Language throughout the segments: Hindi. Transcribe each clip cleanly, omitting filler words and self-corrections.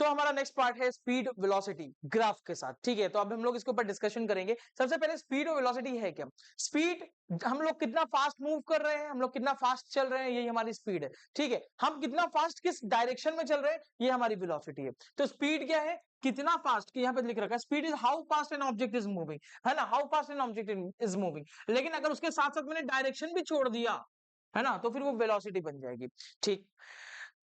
तो हमारा नेक्स्ट पार्ट है स्पीड वेलोसिटी ग्राफ के साथ, ठीक है। तो अब हम लोग इसके ऊपर डिस्कशन करेंगे। सबसे पहले स्पीड और वेलोसिटी है क्या? स्पीड, हम लोग कितना फास्ट मूव कर रहे हैं, हम लोग कितना फास्ट चल रहे हैं, यही हमारी स्पीड है, ठीक है। हम कितना फास्ट किस डायरेक्शन में चल रहे हैं, ये हमारी वेलोसिटी है। तो स्पीड क्या है? कितना फास्ट, कि यहाँ पे लिख रखा है speed is how fast an object is moving, है ना, how fast an object is moving. लेकिन अगर उसके साथ साथ मैंने डायरेक्शन भी छोड़ दिया, है ना, तो फिर वो वेलोसिटी बन जाएगी, ठीक।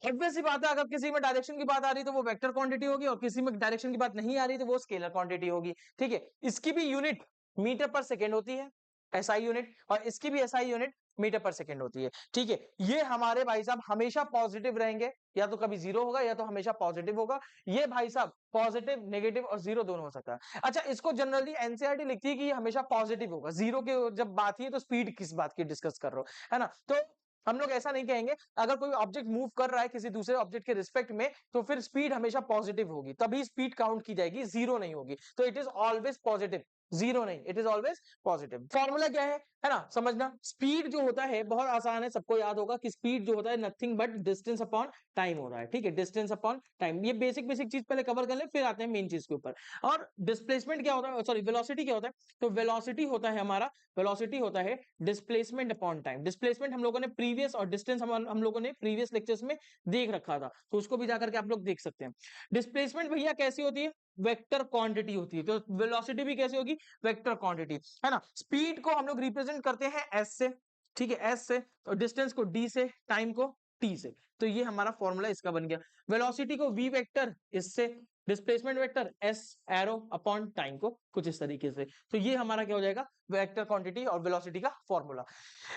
ऑब्वियस सी बात है, अगर किसी में डायरेक्शन की बात आ रही है तो वो वेक्टर क्वांटिटी होगी, और किसी में डायरेक्शन की बात नहीं आ रही तो वो स्केलर क्वांटिटी होगी, ठीक है। इसकी भी यूनिट मीटर पर सेकेंड होती है, एसआई यूनिट, और इसकी भी एसआई यूनिट मीटर पर सेकेंड होती है, ठीक है। ये हमारे भाई साहब हमेशा पॉजिटिव रहेंगे, या तो कभी जीरो होगा या तो हमेशा पॉजिटिव होगा। ये भाई साहब पॉजिटिव, नेगेटिव और जीरो दोनों हो सकता है। अच्छा, इसको जनरली एनसीईआरटी लिखती है कि ये हमेशा पॉजिटिव होगा। जीरो के जब बात है तो स्पीड किस बात की डिस्कस कर रहे हो, है ना। तो हम लोग ऐसा नहीं कहेंगे, अगर कोई ऑब्जेक्ट मूव कर रहा है किसी दूसरे ऑब्जेक्ट के रिस्पेक्ट में, तो फिर स्पीड हमेशा पॉजिटिव होगी, तभी स्पीड काउंट की जाएगी, जीरो नहीं होगी। तो it is always positive, zero नहीं, it is always positive. Formula क्या है ना, समझना। स्पीड जो होता है बहुत आसान है, सबको याद होगा कि स्पीड जो होता है nothing but distance upon time होता है, ठीक है, डिस्टेंस अपॉन टाइम। ये बेसिक बेसिक चीज पहले कवर कर ले, फिर आते हैं मेन चीज के ऊपर। और डिस्प्लेसमेंट क्या होता है, सॉरी वेलोसिटी क्या होता है? तो वेलोसिटी होता है हमारा, वेलोसिटी होता है डिस्प्लेसमेंट अपॉन टाइम। डिस्प्लेसमेंट हम लोगों ने प्रीवियस, और डिस्टेंस हम लोगों ने प्रीवियस लेक्चर्स में देख रखा था, तो उसको भी जाकर के आप लोग देख सकते हैं। डिस्प्लेसमेंट भैया कैसी होती है? वेक्टर क्वांटिटी होती है। तो वेलोसिटी भी कैसे होगी? वेक्टर क्वांटिटी, है ना। स्पीड को हम लोग रिप्रेजेंट करते हैं एस से, ठीक है, एस से, और डिस्टेंस को डी से, टाइम को टी से। तो ये हमारा फॉर्मूला इसका बन गया। वेलोसिटी को वी वेक्टर इससे, displacement vector S arrow upon time को कुछ इस तरीके से। तो ये हमारा क्या हो जाएगा? वेक्टर क्वांटिटी और वेलोसिटी का फॉर्मूला।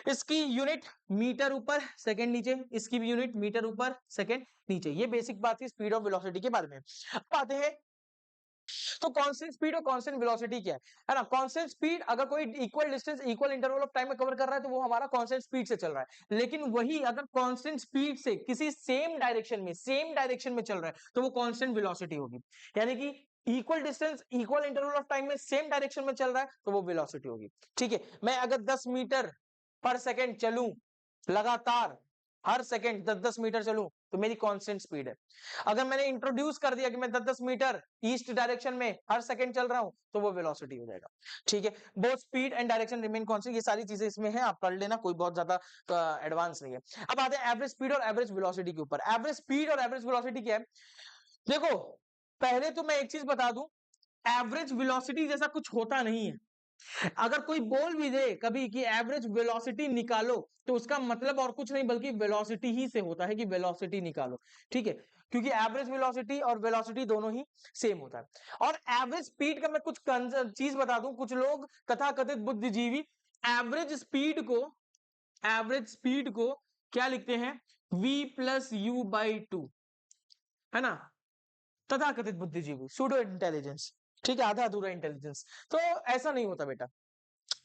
इसकी यूनिट मीटर ऊपर सेकंड नीचे, इसकी भी यूनिट मीटर ऊपर सेकंड नीचे। ये बेसिक बात थी स्पीड और वेलोसिटी के बारे में। अब आते हैं, तो कांस्टेंट स्पीड और कांस्टेंट वेलोसिटी क्या है ना। कांस्टेंट स्पीड, अगर कोई equal distance equal interval of time में कवर कर रहा है तो वो हमारा कांस्टेंट स्पीड से चल रहा है। लेकिन वही अगर कांस्टेंट स्पीड से किसी सेम डायरेक्शन में चल रहा है तो वो कांस्टेंट वेलोसिटी होगी। यानी कि equal distance equal interval of time में सेम डायरेक्शन में चल रहा है तो वो वेलोसिटी होगी, ठीक है। मैं अगर 10 मीटर पर सेकेंड चलूं, लगातार हर सेकेंड 10-10 मीटर चलूं, तो मेरी कांस्टेंट स्पीड है। अगर मैंने इंट्रोड्यूस कर दिया कि मैं 10-10 मीटर ईस्ट डायरेक्शन में हर सेकंड चल रहा हूं, तो वो वेलोसिटी हो जाएगा, ठीक है। Both speed and direction remain constant, ये सारी चीजें इसमें है, आप पढ़ लेना, कोई बहुत ज्यादा एडवांस नहीं है। अब आते हैं एवरेज स्पीड और एवरेज वेलोसिटी के ऊपर। एवरेज स्पीड और एवरेज वेलोसिटी क्या है? देखो, पहले तो मैं एक चीज बता दूं, एवरेज वेलोसिटी जैसा कुछ होता नहीं है। अगर कोई बोल भी दे कभी कि एवरेज वेलोसिटी निकालो, तो उसका मतलब और कुछ नहीं बल्कि वेलोसिटी ही से होता है कि वेलोसिटी निकालो, ठीक है। क्योंकि एवरेज वेलोसिटी और वेलोसिटी दोनों ही सेम होता है। और एवरेज स्पीड का मैं कुछ चीज बता दूं, कुछ लोग तथाकथित बुद्धिजीवी एवरेज स्पीड को क्या लिखते हैं? v plus you by two, है ना, तथाकथित बुद्धिजीवी, सूडो इंटेलिजेंस, ठीक है, आधा अधूरा इंटेलिजेंस। तो ऐसा नहीं होता बेटा,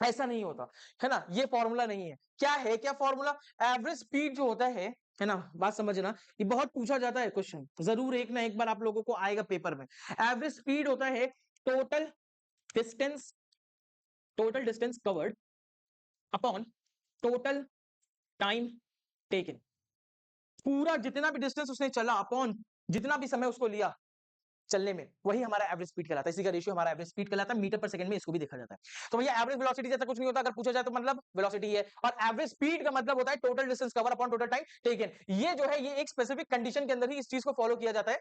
ऐसा नहीं होता, है ना। ये फॉर्मूला नहीं है। क्या है, क्या फॉर्मूला? एवरेज स्पीड जो होता है ना, बात समझना, ये बहुत पूछा जाता है क्वेश्चन, जरूर एक ना एक बार आप लोगों को आएगा पेपर में। एवरेज स्पीड होता है total distance, total distance covered upon total time taken. पूरा जितना भी डिस्टेंस उसने चला अपॉन जितना भी समय उसको लिया चलने में, वही हमारा एवरेज स्पीड कहलाता है। इसी का रेशियो हमारा एवरेज स्पीड कहलाता है, मीटर पर सेकंड में इसको भी देखा जाता है। तो भैया एवरेज वेलोसिटी जैसा कुछ नहीं होता, अगर पूछा जाए तो मतलब वेलोसिटी है। और एवरेज स्पीड का मतलब होता है total distance cover upon total time taken. ये जो है, ये एक स्पेसिफिक कंडीशन के अंदर ही इस चीज को फॉलो किया जाता है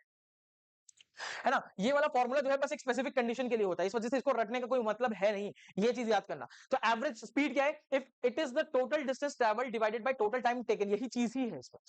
ना। ये वाला फॉर्मूला जो है बस एक स्पेसिफिक कंडीशन के लिए होता है, इस वजह से इसको रटने का कोई मतलब है नहीं, ये चीज याद करना। तो एवरेज स्पीड क्या है? If it is the total distance travel divided by total time taken, यही चीज ही है इसमें।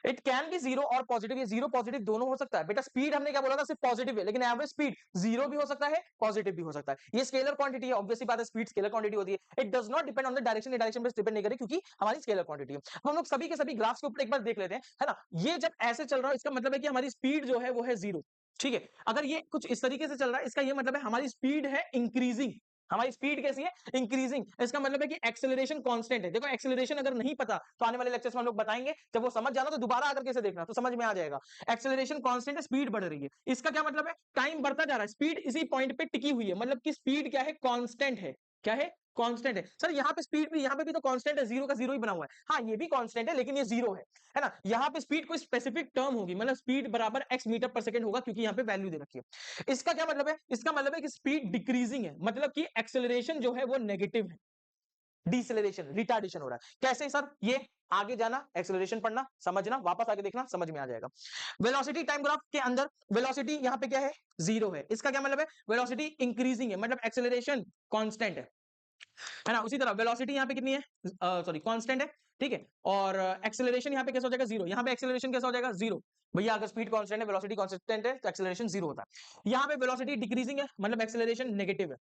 इट कैन बी जीरो और पॉजिटिव, ये जीरो पॉजिटिव दोनों हो सकता है बेटा। स्पीड हमने क्या बोला था? सिर्फ पॉजिटिव है, लेकिन एवरेज स्पीड जीरो भी हो सकता है, पॉजिटिव भी हो सकता है। ये स्केलर क्वांटिटी है, ऑब्वियसली बात है, स्पीड स्केलर क्वांटिटी होती है। It does not depend on the direction, ये डायरेक्शन पे डिपेंड नहीं करे क्योंकि हमारी स्केलर क्वांटिटी है। हम लोग सभी के सभी ग्राफ्स के ऊपर एक बार देख लेते हैं, है ना। ये जब ऐसे चल रहा है, इसका मतलब है कि हमारी स्पीड जो है वो है जीरो, ठीक है। अगर ये कुछ इस तरीके से चल रहा है, इसका ये मतलब है हमारी स्पीड है इंक्रीजिंग। हमारी स्पीड कैसी है? इंक्रीजिंग। इसका मतलब है कि एक्सेलरेशन कांस्टेंट है। देखो, एक्सेलरेशन अगर नहीं पता तो आने वाले लेक्चर्स में हम लोग बताएंगे, जब वो समझ जाना तो दोबारा आकर कैसे देखना, तो समझ में आ जाएगा। एक्सेलरेशन कांस्टेंट है, स्पीड बढ़ रही है। इसका क्या मतलब है? टाइम बढ़ता जा रहा है, स्पीड इसी पॉइंट पे टिकी हुई है, मतलब कि स्पीड क्या है? कांस्टेंट है। क्या है? कांस्टेंट है सर, यहाँ पे स्पीड भी, यहाँ पे भी तो कांस्टेंट है, जीरो का जीरो ही बना हुआ है। हाँ ये भी कांस्टेंट है लेकिन ये जीरो है ना। यहाँ पे स्पीड कोई स्पेसिफिक टर्म होगी, मतलब स्पीड बराबर x मीटर पर सेकंड होगा, क्योंकि यहाँ पे वैल्यू दे रखी है। इसका क्या मतलब है? इसका मतलब है कि स्पीड डिक्रीजिंग है, मतलब कि एक्सेलरेशन जो है वो नेगेटिव है, डिसेलरेशन, रिटार्डेशन हो रहा है। कैसे सर? ये आगे जाना, एक्सेलरेशन पढ़ना, समझना, वापस आगे देखना, समझ में आ जाएगा। वेलोसिटी टाइम ग्राफ के अंदर वेलोसिटी यहाँ पे क्या है? जीरो है। इसका क्या मतलब है? वेलोसिटी इंक्रीजिंग है, मतलब एक्सेलरेशन कांस्टेंट है ना। उसी तरह वेलोसिटी यहाँ पे कितनी है? सॉरी कांस्टेंट है, ठीक है। और एक्सेलरेशन यहाँ पे कैसा हो जाएगा? जीरो। यहाँ पे एक्सेलरेशन कैसा हो जाएगा? जीरो। भैया अगर स्पीड कांस्टेंट है, वेलोसिटी कांस्टेंट है, तो एक्सेलरेशन जीरो होता है। यहाँ पे वेलोसिटी डिक्रीजिंग है, मतलब एक्सेलरेशन नेगेटिव है,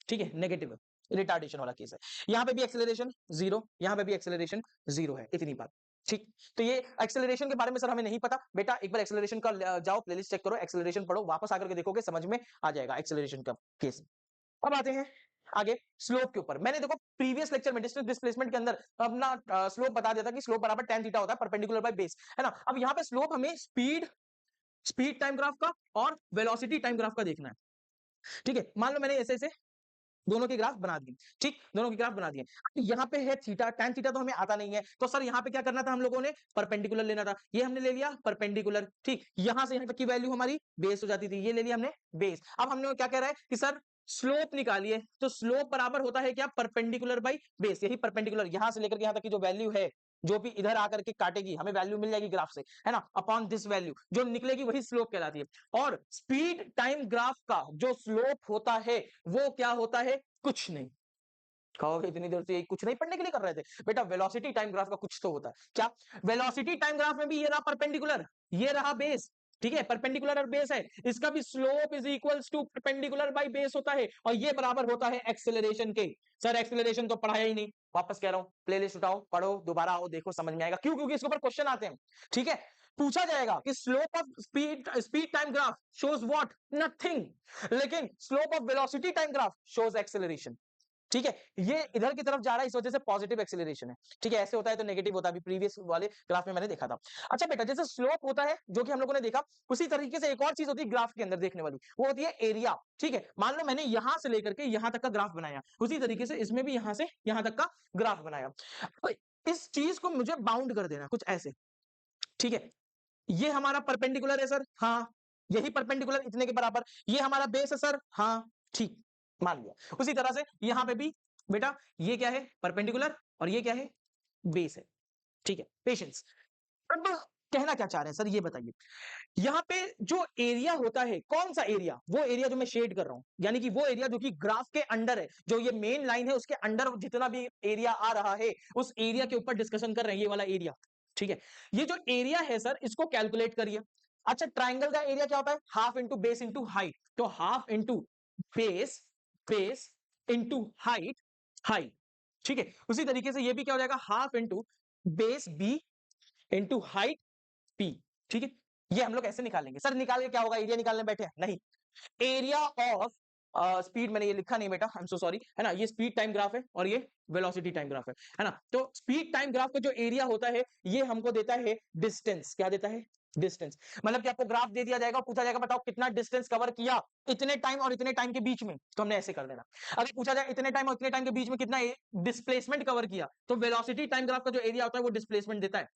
ठीक है, नेगेटिव है, रिटार्डेशन वाला केस है। यहाँ पे भी एक्सेलरेशन जीरो, यहाँ पे भी एक्सेलरेशन जीरो है, इतनी बात, ठीक। तो ये एक्सेलरेशन के बारे में सर हमें नहीं पता, बेटा एक बार एक्सेलरेशन का जाओ प्लेलिस्ट चेक करो, एक्सेलरेशन पढ़ो, वापस आकर के देखोगे, समझ में आ जाएगा एक्सेलरेशन का केस। अब आते हैं आगे स्लोप के ऊपर। मैंने देखो प्रीवियस लेक्चर में डिस्टेंस डिस्प्लेसमेंट के अंदर अपना स्लोप बता दिया था कि स्लोप बराबर tan थीटा होता है परपेंडिकुलर बाय बेस, है ना। अब यहाँ पे स्लोप हमें स्पीड टाइम ग्राफ का और वेलोसिटी टाइम ग्राफ का देखना है, ठीक है। मान लो मैंने ऐसे ऐसे दोनों के ग्राफ बना दिए, ठीक, दोनों के ग्राफ बना दिए। यहाँ पे है थीटा, tan थीटा तो हमें आता नहीं है, तो सर यहाँ पे क्या करना था हम लोगों ने? परपेंडिकुलर लेना था। ये हमने ले लिया परपेंडिकुलर, ठीक। यहां से यहाँ तक की वैल्यू हमारी बेस हो जाती थी, ये ले लिया हमने बेस। अब हमने क्या कह रहा है कि सर स्लोप निकालिए, तो स्लोप बराबर होता है क्या? Perpendicular by base. यही परपेंडिकुलर यहां से लेकर के यहां तक की जो वैल्यू है, जो भी इधर आकर के काटेगी, हमें वैल्यू मिल जाएगी ग्राफ से, है ना, अपॉन दिस वैल्यू जो निकलेगी वही स्लोप कहलाती है। और स्पीड टाइम ग्राफ का जो स्लोप होता है वो क्या होता है? कुछ नहीं। कहोगे इतनी देर से कुछ नहीं पढ़ने के लिए कर रहे थे? बेटा वेलोसिटी टाइम ग्राफ का कुछ तो होता है। क्या? वेलोसिटी टाइम ग्राफ में भी ये रहा परपेंडिकुलर, ये रहा बेस, ठीक है, परपेंडिकुलर और बेस है। इसका भी slope is equals to perpendicular by base होता है, और ये बराबर होता है एक्सेलरेशन के। सर एक्सेलरेशन तो पढ़ाया ही नहीं, वापस कह रहा हूं, प्लेलिस्ट उठाओ, पढ़ो, दोबारा आओ, देखो, समझ में आएगा। क्यों? क्योंकि इसके ऊपर क्वेश्चन आते हैं, ठीक है। पूछा जाएगा कि slope of speed time graph shows what? Nothing. लेकिन slope of velocity time graph shows acceleration, ठीक है। ये इधर की तरफ जा रहा है, इस वजह से पॉजिटिव एक्सेलरेशन है, ठीक है। ऐसे होता है तो नेगेटिव होता है, अभी प्रीवियस वाले ग्राफ में मैंने देखा था। अच्छा बेटा, जैसे स्लोप होता है जो कि हम लोगों ने देखा, उसी तरीके से एक और चीज होती है ग्राफ के अंदर देखने वाली, वो होती है एरिया, ठीक है। मान लो मैंने यहां से लेकर के यहां तक का ग्राफ बनाया, उसी तरीके से इसमें भी यहां से यहां तक का ग्राफ बनाया। तो इस चीज को मुझे बाउंड कर देना कुछ ऐसे, ठीक है। ये हमारा परपेंडिकुलर है सर, हाँ, यही परपेंडिकुलर इतने के बराबर। ये हमारा बेस है सर, हाँ, ठीक, मान लिया। उसी तरह से यहां पे भी बेटा ये क्या है? परपेंडिकुलर, और ये क्या है? बेस है, ठीक है। पेशेंस। अब कहना क्या चाह रहे हैं सर, ये बताइए। यहाँ पे जो एरिया होता है, कौन सा एरिया? वो एरिया जो मैं शेड कर रहा हूं, यानी कि वो एरिया जो कि ग्राफ के अंडर है, जो ये मेन लाइन है उसके अंडर जितना भी एरिया आ रहा है, उस एरिया के ऊपर डिस्कशन कर रहे हैं, ये वाला एरिया, ठीक है। ये जो एरिया है सर, इसको कैलकुलेट करिए। अच्छा, ट्राइंगल का एरिया क्या होता है? Half into base into height, तो half into base, base into height, height, ठीक है। उसी तरीके से ये भी क्या हो जाएगा? Half into base b into height p, ठीक है। ये हम लोग ऐसे निकालेंगे सर। निकाल के क्या होगा? एरिया निकालने बैठे हैं? नहीं, एरिया ऑफ स्पीड, मैंने ये लिखा नहीं बेटा, आई एम सो सॉरी, है ना। ये स्पीड टाइम ग्राफ है और ये वेलोसिटी टाइम ग्राफ है ना। तो स्पीड टाइम ग्राफ का जो एरिया होता है, ये हमको देता है डिस्टेंस। क्या देता है? डिस्टेंस। मतलब कि आपको ग्राफ दे दिया जाएगा, पूछा जाएगा बताओ कितना डिस्टेंस कवर किया इतने टाइम और इतने टाइम के बीच में, तो हमने ऐसे कर देना। अगर पूछा जाए इतने टाइम और इतने टाइम के बीच में कितना डिस्प्लेसमेंट कवर किया, तो वेलोसिटी टाइम ग्राफ का जो एरिया होता है वो डिस्प्लेसमेंट देता है,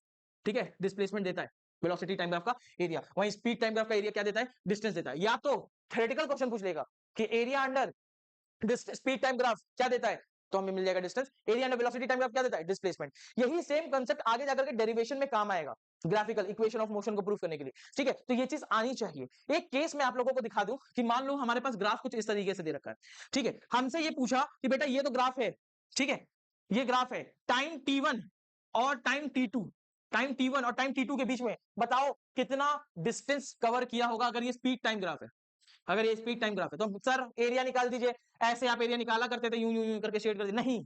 ठीक है, डिस्प्लेसमेंट देता है वेलोसिटी टाइम ग्राफ का एरिया। वहीं स्पीड टाइम ग्राफ का एरिया क्या देता है? डिस्टेंस देता है। या तो थ्योरेटिकल क्वेश्चन पूछ लेगा कि area under speed time graph क्या देता है, तो हमें मिल जाएगा distance. Area under velocity time graph क्या देता है? डिस्प्लेसमेंट। यही सेम कांसेप्ट आगे जाकर के डेरिवेशन में काम आएगा, ग्राफिकल इक्वेशन ऑफ मोशन को प्रूव करने के लिए, ठीक है। तो ये चीज आनी चाहिए। एक केस मैं आप लोगों को दिखा दूं कि मान लो हमारे पास ग्राफ कुछ इस तरीके से दे रखा है, ठीक है। हमसे ये पूछा कि बेटा ये तो ग्राफ है, ठीक है, ये ग्राफ है टाइम t1 और टाइम t2, टाइम t1 और टाइम t2 के बीच में बताओ कितना डिस्टेंस कवर किया होगा अगर ये स्पीड टाइम ग्राफ है। अगर ये स्पीड टाइम ग्राफ है तो सर एरिया निकाल दीजिए। ऐसे आप एरिया निकाला करते थे, यूं यूं यूं करके शेड कर दीजिए। नहीं,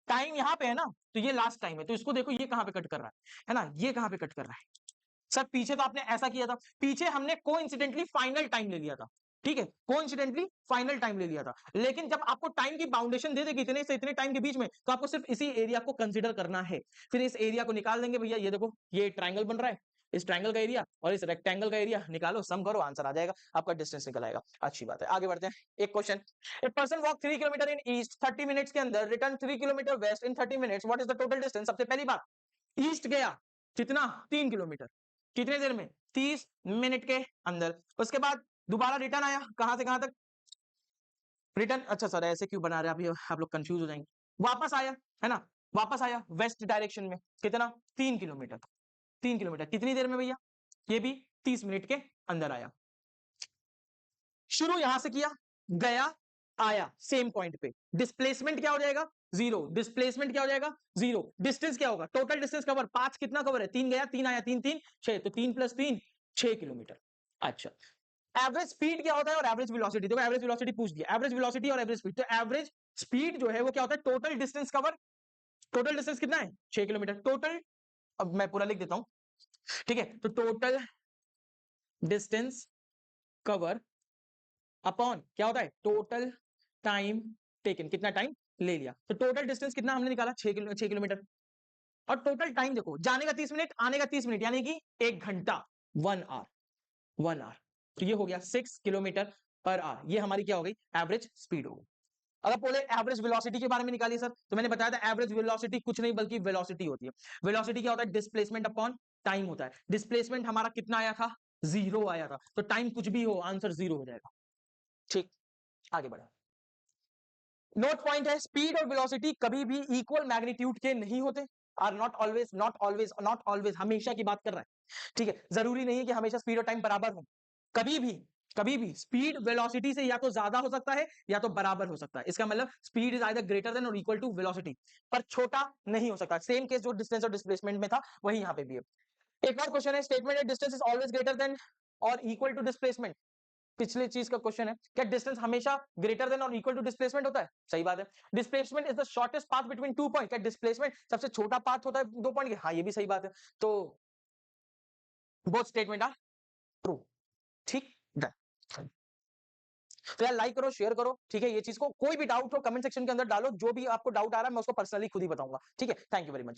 टाइम यहाँ पे है ना, तो ये लास्ट टाइम है, तो इसको देखो ये कहां पे कट कर रहा है ना, ये कहां पे कट कर रहा है। सर पीछे तो आपने ऐसा किया था, पीछे हमने कोइंसिडेंटली फाइनल टाइम ले लिया था, ठीक है, कोइंसिडेंटली फाइनल टाइम ले लिया था। लेकिन जब आपको टाइम की बाउंडेशन दे देगी इतने से इतने टाइम के बीच में, तो आपको सिर्फ इसी एरिया को कंसीडर करना है। फिर इस एरिया को निकाल देंगे, भैया ये देखो ये ट्राइंगल बन रहा है, इस ट्रायंगल का एरिया और इस रेक्टेंगल का एरिया निकालो, सम करो, आंसर आ जाएगा, आपका डिस्टेंस निकल आएगा। अच्छी बात है, आगे बढ़ते हैं। एक question, a person walk 3 kilometre in east 30 minutes के अंदर, return 3 kilometre west in 30 minutes, what is the total distance? सबसे पहली बात, ईस्ट गया कितना? 3 किलोमीटर, कितने देर में? 30 मिनट के अंदर। उसके बाद दोबारा रिटर्न आया, कहां से कहां तक रिटर्न? अच्छा सर ऐसे क्यों बना रहे हैं अभी, आप लोग कंफ्यूज हो जाएंगे। वापस आया, है ना, वापस आया वेस्ट डायरेक्शन में, कितना? 3 किलोमीटर। 3 किलोमीटर कितनी देर में भैया? ये भी 30 मिनट के अंदर आया। शुरू यहां से किया, गया, आया सेम पॉइंट पे, डिस्प्लेसमेंट क्या हो जाएगा? जीरो। डिस्प्लेसमेंट क्या हो जाएगा? जीरो। डिस्टेंस क्या होगा? टोटल डिस्टेंस कवर 5 कितना कवर है? 3 गया, 3 आया, 3 3 6, तो 3 + 3 6 किलोमीटर। अच्छा, एवरेज स्पीड क्या होता है और एवरेज वेलोसिटी? देखो एवरेज वेलोसिटी पूछ दिया, एवरेज वेलोसिटी और एवरेज स्पीड। तो एवरेज स्पीड जो है वो क्या होता है? Total distance cover. Total distance कितना है? 6 किलोमीटर टोटल। अब मैं पूरा लिख देता हूं, ठीक है, तो टोटल डिस्टेंस कवर अपॉन क्या होता है? टोटल टाइम टेकन, कितना टाइम ले लिया। तो टोटल डिस्टेंस कितना हमने निकाला? 6 किलोमीटर। और टोटल टाइम देखो, जाने का 30 मिनट, आने का 30 मिनट, यानी कि 1 घंटा, 1 आवर, 1 आवर। तो ये हो गया 6 किलोमीटर पर आवर। ये हमारी क्या हो गई? एवरेज स्पीड हो गई। अगर बोले एवरेज वेलोसिटी के बारे में निकालिए सर, तो मैंने बताया था एवरेज वेलोसिटी कुछ नहीं बल्कि वेलोसिटी होती है। वेलोसिटी क्या होता है? डिस्प्लेसमेंट अपॉन टाइम होता है। डिस्प्लेसमेंट हमारा कितना आया था? 0 आया था, तो टाइम कुछ भी हो, आंसर 0 हो जाएगा। ठीक, आगे बढ़ा। नोट पॉइंट है, स्पीड और वेलोसिटी कभी भी इक्वल मैग्नीट्यूड के नहीं होते। Are not always, not always, not always, हमेशा की बात कर रहा है, ठीक है। जरूरी नहीं है कि हमेशा स्पीड और टाइम बराबर हो। कभी भी, कभी भी स्पीड वेलोसिटी से या तो ज्यादा हो सकता है या तो बराबर हो सकता है। इसका मतलब speed is either greater than और इक्वल टू वेलोसिटी, पर छोटा नहीं हो सकता। सेम केस जो डिस्टेंस और डिस्प्लेसमेंट में था वही यहाँ पे भी है। एक और क्वेश्चन है, स्टेटमेंट है distance is always greater than और इक्वल टू डिस्प्लेसमेंट। पिछले चीज का क्वेश्चन है, क्या डिस्टेंस हमेशा ग्रेटर देन और इक्वल टू डिस्प्लेसमेंट होता है? सही बात है। Displacement is the shortest path between 2 point, क्या डिस्प्लेसमेंट सबसे छोटा पाथ होता है 2 पॉइंट के? हाँ, ये भी सही बात है। तो बोथ स्टेटमेंट आर ट्रू। ठीक, डन। तो यार लाइक करो, शेयर करो, ठीक है। ये चीज को कोई भी डाउट हो कमेंट सेक्शन के अंदर डालो, जो भी आपको डाउट आ रहा है मैं उसको पर्सनली खुद ही बताऊंगा, ठीक है। Thank you very much.